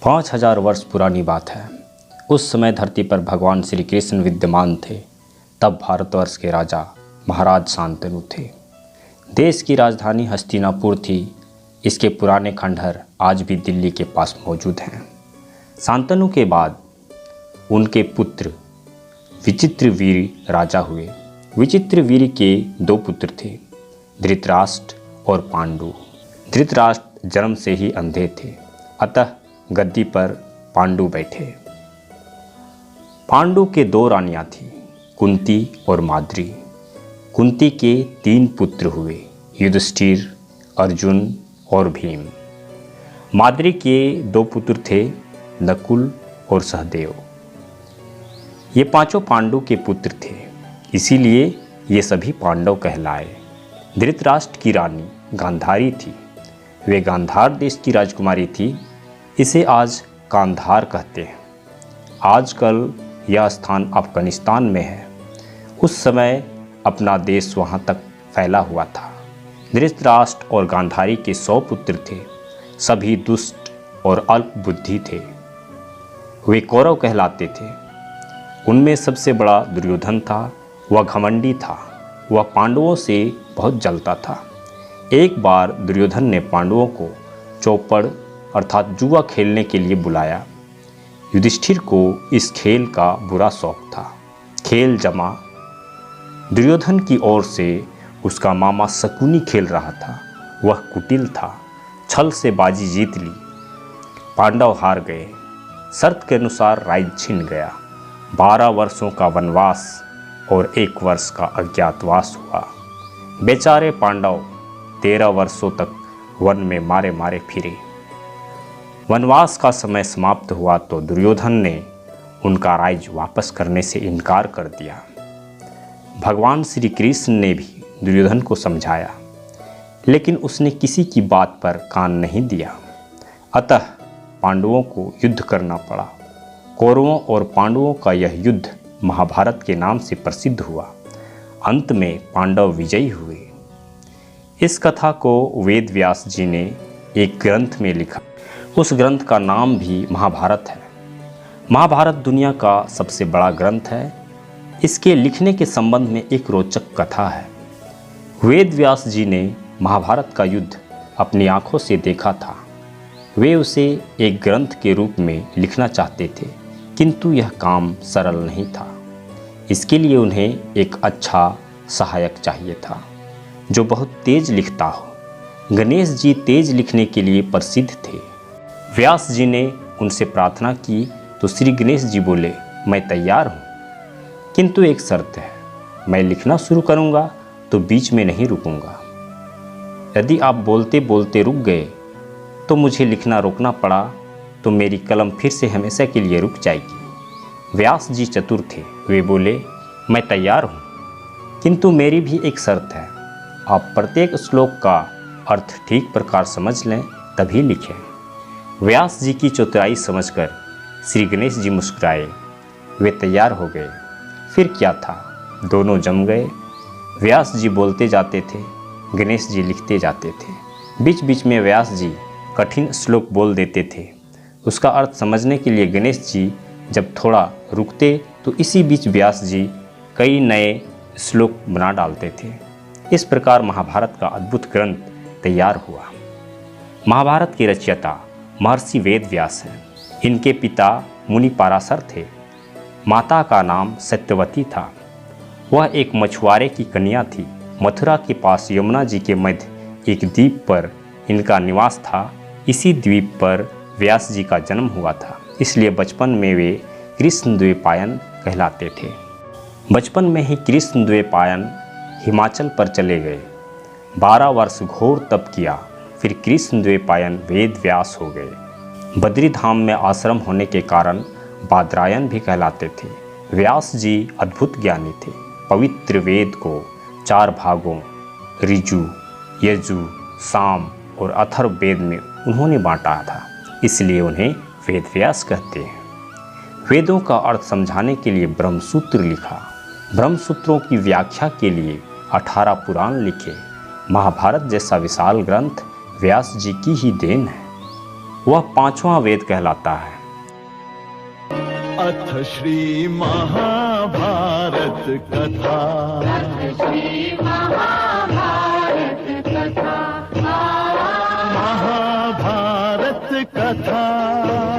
5000 वर्ष पुरानी बात है। उस समय धरती पर भगवान श्री कृष्ण विद्यमान थे। तब भारतवर्ष के राजा महाराज शांतनु थे। देश की राजधानी हस्तिनापुर थी। इसके पुराने खंडहर आज भी दिल्ली के पास मौजूद हैं। शांतनु के बाद उनके पुत्र विचित्रवीर्य राजा हुए। विचित्रवीर्य के 2 पुत्र थे, धृतराष्ट्र और पांडु। धृतराष्ट्र जन्म से ही अंधे थे, अतः गद्दी पर पांडु बैठे। पांडु के 2 रानियां थीं, कुंती और माद्री। कुंती के 3 पुत्र हुए, युधिष्ठिर, अर्जुन और भीम। माद्री के 2 पुत्र थे, नकुल और सहदेव। ये 5 पांडु के पुत्र थे, इसीलिए ये सभी पांडव कहलाए। धृतराष्ट्र की रानी गांधारी थी। वे गांधार देश की राजकुमारी थी। इसे आज कांधार कहते हैं। आजकल यह स्थान अफगानिस्तान में है। उस समय अपना देश वहाँ तक फैला हुआ था। धृतराष्ट्र और गांधारी के 100 पुत्र थे। सभी दुष्ट और अल्प बुद्धि थे। वे कौरव कहलाते थे। उनमें सबसे बड़ा दुर्योधन था। वह घमंडी था। वह पांडवों से बहुत जलता था। एक बार दुर्योधन ने पांडवों को चौपड़ अर्थात जुआ खेलने के लिए बुलाया। युधिष्ठिर को इस खेल का बुरा शौक था। खेल जमा। दुर्योधन की ओर से उसका मामा शकुनी खेल रहा था। वह कुटिल था। छल से बाजी जीत ली। पांडव हार गए। शर्त के अनुसार राज्य छिन गया। 12 वर्षों का वनवास और 1 वर्ष का अज्ञातवास हुआ। बेचारे पांडव 13 वर्षों तक वन में मारे मारे फिरे। वनवास का समय समाप्त हुआ तो दुर्योधन ने उनका राज्य वापस करने से इनकार कर दिया। भगवान श्री कृष्ण ने भी दुर्योधन को समझाया, लेकिन उसने किसी की बात पर कान नहीं दिया। अतः पांडवों को युद्ध करना पड़ा। कौरवों और पांडवों का यह युद्ध महाभारत के नाम से प्रसिद्ध हुआ। अंत में पांडव विजयी हुए। इस कथा को वेद व्यास जी ने एक ग्रंथ में लिखा। उस ग्रंथ का नाम भी महाभारत है। महाभारत दुनिया का सबसे बड़ा ग्रंथ है। इसके लिखने के संबंध में एक रोचक कथा है। वेद व्यास जी ने महाभारत का युद्ध अपनी आंखों से देखा था। वे उसे एक ग्रंथ के रूप में लिखना चाहते थे, किंतु यह काम सरल नहीं था। इसके लिए उन्हें एक अच्छा सहायक चाहिए था, जो बहुत तेज लिखता हो। गणेश जी तेज लिखने के लिए प्रसिद्ध थे। व्यास जी ने उनसे प्रार्थना की तो श्री गणेश जी बोले, मैं तैयार हूँ, किंतु एक शर्त है। मैं लिखना शुरू करूँगा तो बीच में नहीं रुकूंगा। यदि आप बोलते बोलते रुक गए तो मुझे लिखना रोकना पड़ा तो मेरी कलम फिर से हमेशा के लिए रुक जाएगी। व्यास जी चतुर थे। वे बोले, मैं तैयार हूँ, किंतु मेरी भी एक शर्त है। आप प्रत्येक श्लोक का अर्थ ठीक प्रकार समझ लें, तभी लिखें। व्यास जी की चतुराई समझकर श्री गणेश जी मुस्कुराए। वे तैयार हो गए। फिर क्या था, दोनों जम गए। व्यास जी बोलते जाते थे, गणेश जी लिखते जाते थे। बीच बीच में व्यास जी कठिन श्लोक बोल देते थे। उसका अर्थ समझने के लिए गणेश जी जब थोड़ा रुकते तो इसी बीच व्यास जी कई नए श्लोक बना डालते थे। इस प्रकार महाभारत का अद्भुत ग्रंथ तैयार हुआ। महाभारत के रचयिता महर्षि वेद व्यास हैं। इनके पिता मुनि पराशर थे। माता का नाम सत्यवती था। वह एक मछुआरे की कन्या थी। मथुरा के पास यमुना जी के मध्य एक द्वीप पर इनका निवास था। इसी द्वीप पर व्यास जी का जन्म हुआ था, इसलिए बचपन में वे कृष्णद्वैपायन कहलाते थे। बचपन में ही कृष्णद्वैपायन हिमाचल पर चले गए। 12 वर्ष घोर तप किया, फिर कृष्णद्वैपायन वेद व्यास हो गए। बद्री धाम में आश्रम होने के कारण बादरायन भी कहलाते थे। व्यास जी अद्भुत ज्ञानी थे। पवित्र वेद को 4 भागों ऋजु, यजु, साम और अथर्व वेद में उन्होंने बांटा था, इसलिए उन्हें वेद व्यास कहते हैं। वेदों का अर्थ समझाने के लिए ब्रह्मसूत्र लिखा। ब्रह्मसूत्रों की व्याख्या के लिए 18 पुराण लिखे। महाभारत जैसा विशाल ग्रंथ व्यास जी की ही देन है। वह पांचवा वेद कहलाता है। अथ श्री महाभारत कथा। महाभारत कथा।